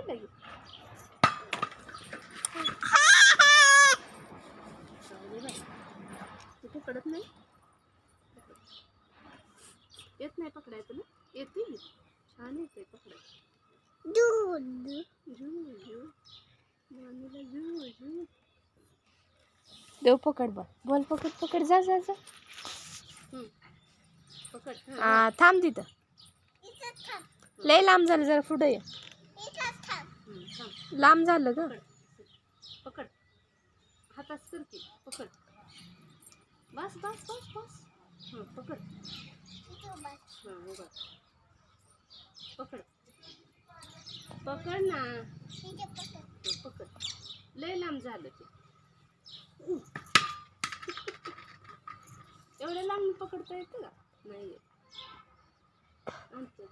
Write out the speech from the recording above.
लगे तू पकडत नाही येत नाही पकडायचं ना येते छान येते पकडायचं देव पकड बोल पकड पकड जा जा जा पकड थांब तिथं लय लांब झालं जरा पुढे ये लांब झालं ग पकड हातात कर की पकड बस बस बस बस पकड पकड पकड ना पकड लय लांब झालं ते एवढ्या लांब पकडता येतं का नाही आमचं